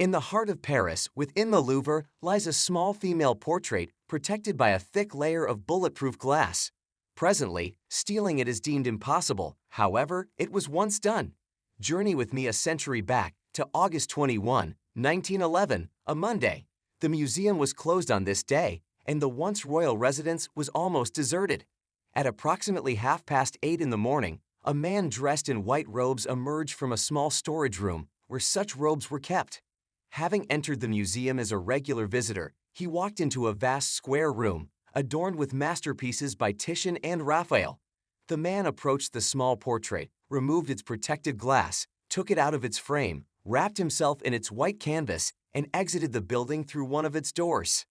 In the heart of Paris, within the Louvre, lies a small female portrait protected by a thick layer of bulletproof glass. Presently, stealing it is deemed impossible. However, it was once done. Journey with me a century back to August 21, 1911, a Monday. The museum was closed on this day, and the once royal residence was almost deserted. At approximately 8:30 in the morning, a man dressed in white robes emerged from a small storage room where such robes were kept. Having entered the museum as a regular visitor, he walked into a vast square room, adorned with masterpieces by Titian and Raphael. The man approached the small portrait, removed its protective glass, took it out of its frame, wrapped himself in its white canvas, and exited the building through one of its doors.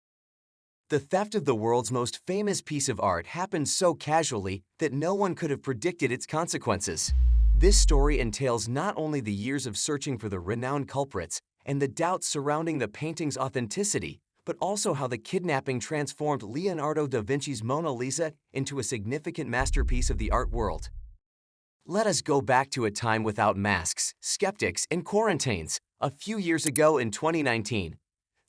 The theft of the world's most famous piece of art happened so casually that no one could have predicted its consequences. This story entails not only the years of searching for the renowned culprits and the doubts surrounding the painting's authenticity, but also how the kidnapping transformed Leonardo da Vinci's Mona Lisa into a significant masterpiece of the art world. Let us go back to a time without masks, skeptics, and quarantines. A few years ago in 2019,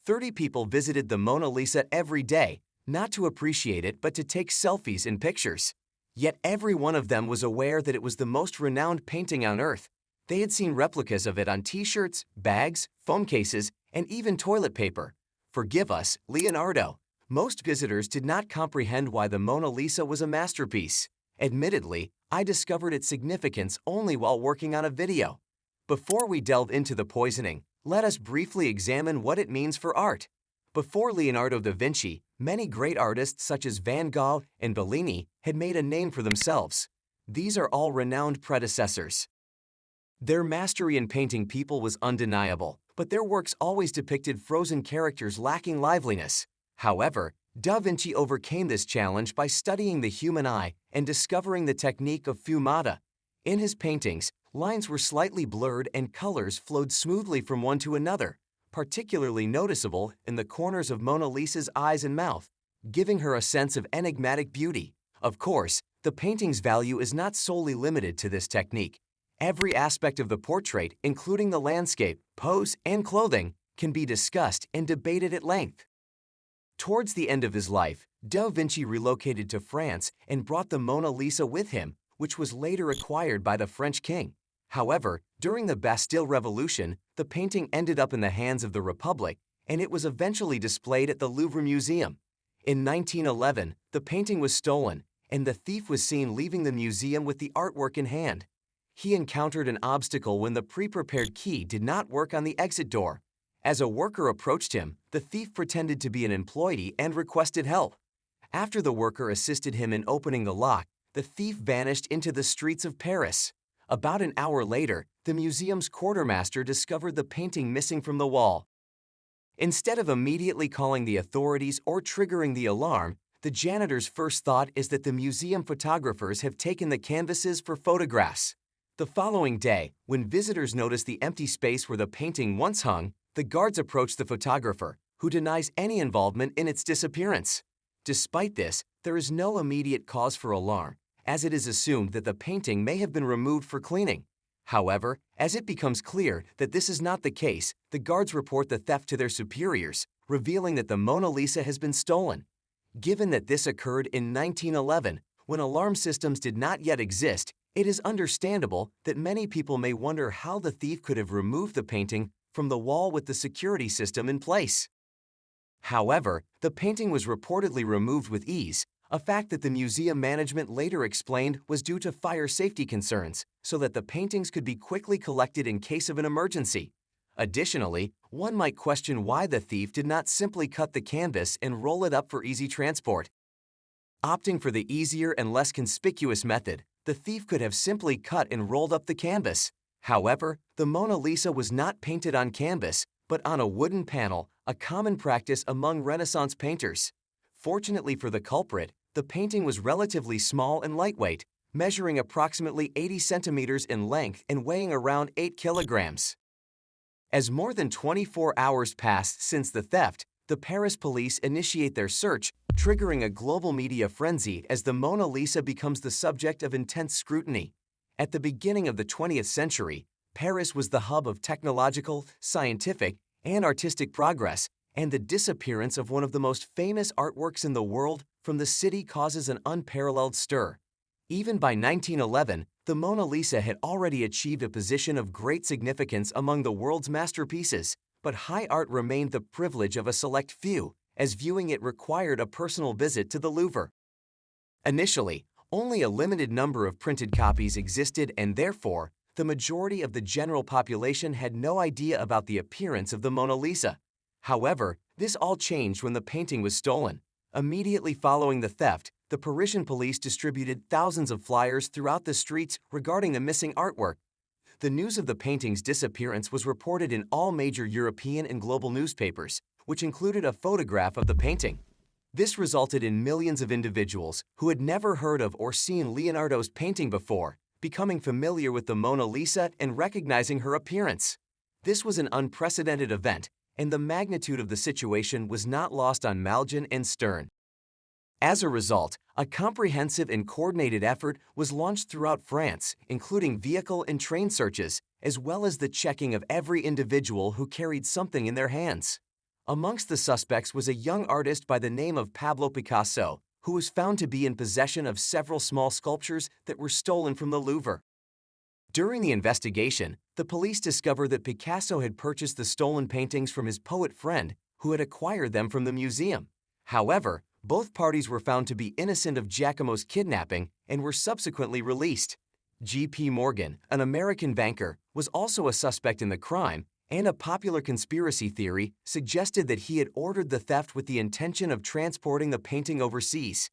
30 people visited the Mona Lisa every day, not to appreciate it but to take selfies and pictures. Yet every one of them was aware that it was the most renowned painting on Earth. They had seen replicas of it on t-shirts, bags, phone cases, and even toilet paper. Forgive us, Leonardo. Most visitors did not comprehend why the Mona Lisa was a masterpiece. Admittedly, I discovered its significance only while working on a video. Before we delve into the poisoning, let us briefly examine what it means for art. Before Leonardo da Vinci, many great artists such as Van Gogh and Bellini had made a name for themselves. These are all renowned predecessors. Their mastery in painting people was undeniable, but their works always depicted frozen characters lacking liveliness. However, Da Vinci overcame this challenge by studying the human eye and discovering the technique of fumata. In his paintings, lines were slightly blurred and colors flowed smoothly from one to another, particularly noticeable in the corners of Mona Lisa's eyes and mouth, giving her a sense of enigmatic beauty. Of course, the painting's value is not solely limited to this technique. Every aspect of the portrait, including the landscape, pose, and clothing, can be discussed and debated at length. Towards the end of his life, Da Vinci relocated to France and brought the Mona Lisa with him, which was later acquired by the French king. However, during the Bastille Revolution, the painting ended up in the hands of the Republic, and it was eventually displayed at the Louvre Museum. In 1911, the painting was stolen, and the thief was seen leaving the museum with the artwork in hand. He encountered an obstacle when the pre-prepared key did not work on the exit door. As a worker approached him, the thief pretended to be an employee and requested help. After the worker assisted him in opening the lock, the thief vanished into the streets of Paris. About an hour later, the museum's quartermaster discovered the painting missing from the wall. Instead of immediately calling the authorities or triggering the alarm, the janitor's first thought is that the museum photographers have taken the canvases for photographs. The following day, when visitors noticed the empty space where the painting once hung, the guards approached the photographer, who denies any involvement in its disappearance. Despite this, there is no immediate cause for alarm, as it is assumed that the painting may have been removed for cleaning. However, as it becomes clear that this is not the case, the guards report the theft to their superiors, revealing that the Mona Lisa has been stolen. Given that this occurred in 1911, when alarm systems did not yet exist, it is understandable that many people may wonder how the thief could have removed the painting from the wall with the security system in place. However, the painting was reportedly removed with ease, a fact that the museum management later explained was due to fire safety concerns, so that the paintings could be quickly collected in case of an emergency. Additionally, one might question why the thief did not simply cut the canvas and roll it up for easy transport. Opting for the easier and less conspicuous method, the thief could have simply cut and rolled up the canvas. However, the Mona Lisa was not painted on canvas, but on a wooden panel, a common practice among Renaissance painters. Fortunately for the culprit, the painting was relatively small and lightweight, measuring approximately 80 centimeters in length and weighing around 8 kilograms. As more than 24 hours passed since the theft, the Paris police initiate their search, triggering a global media frenzy as the Mona Lisa becomes the subject of intense scrutiny. At the beginning of the 20th century, Paris was the hub of technological, scientific, and artistic progress, and the disappearance of one of the most famous artworks in the world from the city causes an unparalleled stir. Even by 1911, the Mona Lisa had already achieved a position of great significance among the world's masterpieces, but high art remained the privilege of a select few, as viewing it required a personal visit to the Louvre. Initially, only a limited number of printed copies existed, and therefore, the majority of the general population had no idea about the appearance of the Mona Lisa. However, this all changed when the painting was stolen. Immediately following the theft, the Parisian police distributed thousands of flyers throughout the streets regarding the missing artwork. The news of the painting's disappearance was reported in all major European and global newspapers, which included a photograph of the painting. This resulted in millions of individuals who had never heard of or seen Leonardo's painting before becoming familiar with the Mona Lisa and recognizing her appearance. This was an unprecedented event, and the magnitude of the situation was not lost on Malgin and Stern. As a result, a comprehensive and coordinated effort was launched throughout France, including vehicle and train searches, as well as the checking of every individual who carried something in their hands. Amongst the suspects was a young artist by the name of Pablo Picasso, who was found to be in possession of several small sculptures that were stolen from the Louvre. During the investigation, the police discovered that Picasso had purchased the stolen paintings from his poet friend, who had acquired them from the museum. However, both parties were found to be innocent of Giacomo's kidnapping and were subsequently released. J.P. Morgan, an American banker, was also a suspect in the crime, and a popular conspiracy theory suggested that he had ordered the theft with the intention of transporting the painting overseas.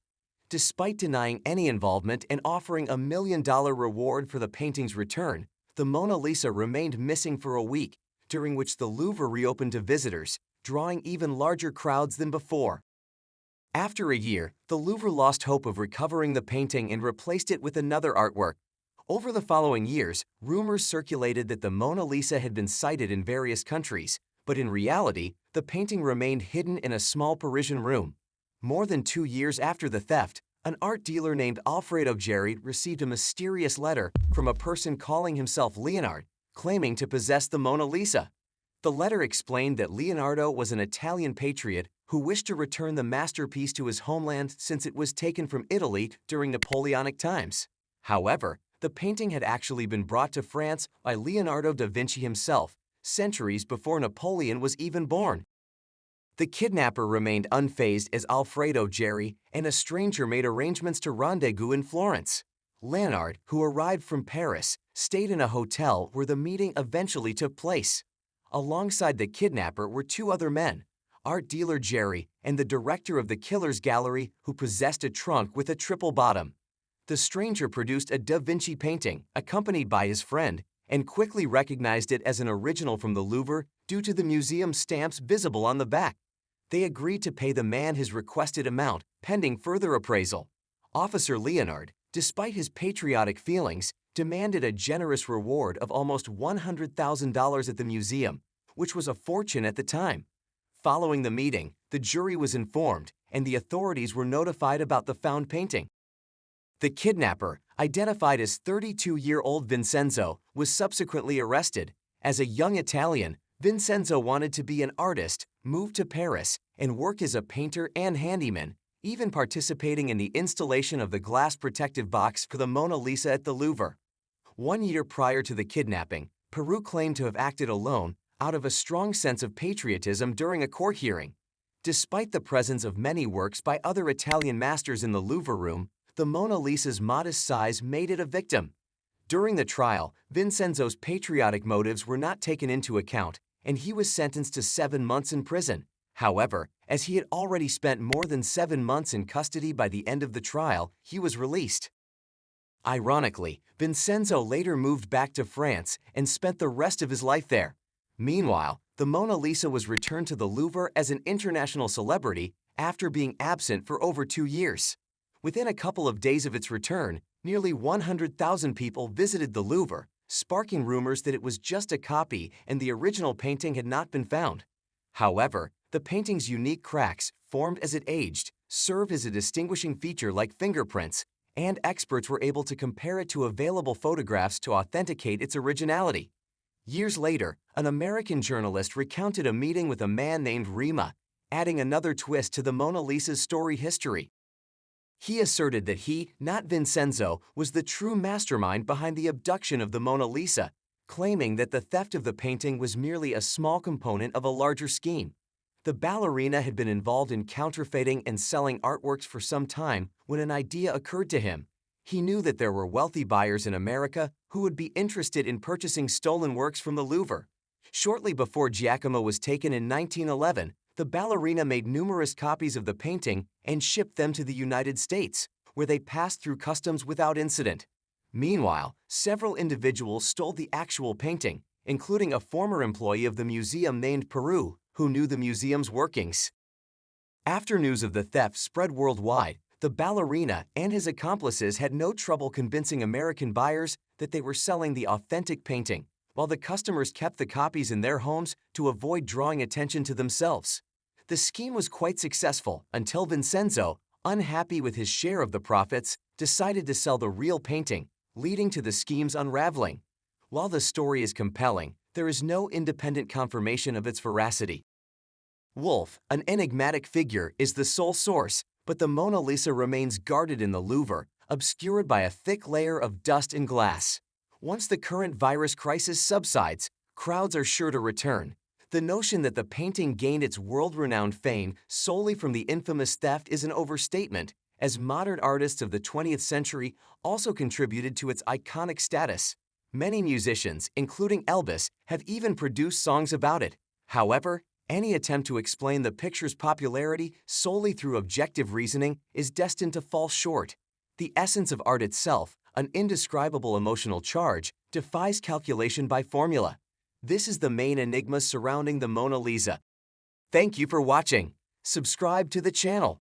Despite denying any involvement and offering $1 million reward for the painting's return, the Mona Lisa remained missing for a week, during which the Louvre reopened to visitors, drawing even larger crowds than before. After a year, the Louvre lost hope of recovering the painting and replaced it with another artwork. Over the following years, rumors circulated that the Mona Lisa had been sighted in various countries, but in reality, the painting remained hidden in a small Parisian room. More than 2 years after the theft, an art dealer named Alfredo Geri received a mysterious letter from a person calling himself Leonardo, claiming to possess the Mona Lisa. The letter explained that Leonardo was an Italian patriot who wished to return the masterpiece to his homeland since it was taken from Italy during Napoleonic times. However, the painting had actually been brought to France by Leonardo da Vinci himself, centuries before Napoleon was even born. The kidnapper remained unfazed as Alfredo Geri and a stranger made arrangements to rendezvous in Florence. Leonardo, who arrived from Paris, stayed in a hotel where the meeting eventually took place. Alongside the kidnapper were 2 other men, art dealer Geri and the director of the Killer's Gallery, who possessed a trunk with a triple bottom. The stranger produced a Da Vinci painting, accompanied by his friend, and quickly recognized it as an original from the Louvre due to the museum stamps visible on the back. They agreed to pay the man his requested amount, pending further appraisal. Officer Leonardo, despite his patriotic feelings, demanded a generous reward of almost $100,000 at the museum, which was a fortune at the time. Following the meeting, the jury was informed, and the authorities were notified about the found painting. The kidnapper, identified as 32-year-old Vincenzo, was subsequently arrested. As a young Italian, Vincenzo wanted to be an artist, move to Paris, and work as a painter and handyman, even participating in the installation of the glass protective box for the Mona Lisa at the Louvre. 1 year prior to the kidnapping, Peru claimed to have acted alone out of a strong sense of patriotism during a court hearing. Despite the presence of many works by other Italian masters in the Louvre room, the Mona Lisa's modest size made it a victim. During the trial, Vincenzo's patriotic motives were not taken into account, and he was sentenced to 7 months in prison. However, as he had already spent more than 7 months in custody by the end of the trial, he was released. Ironically, Vincenzo later moved back to France and spent the rest of his life there. Meanwhile, the Mona Lisa was returned to the Louvre as an international celebrity after being absent for over 2 years. Within a couple of days of its return, nearly 100,000 people visited the Louvre, sparking rumors that it was just a copy and the original painting had not been found. However, the painting's unique cracks, formed as it aged, served as a distinguishing feature like fingerprints, and experts were able to compare it to available photographs to authenticate its originality. Years later, an American journalist recounted a meeting with a man named Rima, adding another twist to the Mona Lisa's story history. He asserted that he, not Vincenzo, was the true mastermind behind the abduction of the Mona Lisa, claiming that the theft of the painting was merely a small component of a larger scheme. The ballerina had been involved in counterfeiting and selling artworks for some time when an idea occurred to him. He knew that there were wealthy buyers in America who would be interested in purchasing stolen works from the Louvre. Shortly before Giacomo was taken in 1911, the ballerina made numerous copies of the painting and shipped them to the United States, where they passed through customs without incident. Meanwhile, several individuals stole the actual painting, including a former employee of the museum named Peru, who knew the museum's workings. After news of the theft spread worldwide, the ballerina and his accomplices had no trouble convincing American buyers that they were selling the authentic painting, while the customers kept the copies in their homes to avoid drawing attention to themselves. The scheme was quite successful until Vincenzo, unhappy with his share of the profits, decided to sell the real painting, leading to the scheme's unraveling. While the story is compelling, there is no independent confirmation of its veracity. Wolf, an enigmatic figure, is the sole source, but the Mona Lisa remains guarded in the Louvre, obscured by a thick layer of dust and glass. Once the current virus crisis subsides, crowds are sure to return. The notion that the painting gained its world-renowned fame solely from the infamous theft is an overstatement, as modern artists of the 20th century also contributed to its iconic status. Many musicians, including Elvis, have even produced songs about it. However, any attempt to explain the picture's popularity solely through objective reasoning is destined to fall short. The essence of art itself, an indescribable emotional charge, defies calculation by formula. This is the main enigma surrounding the Mona Lisa. Thank you for watching. Subscribe to the channel.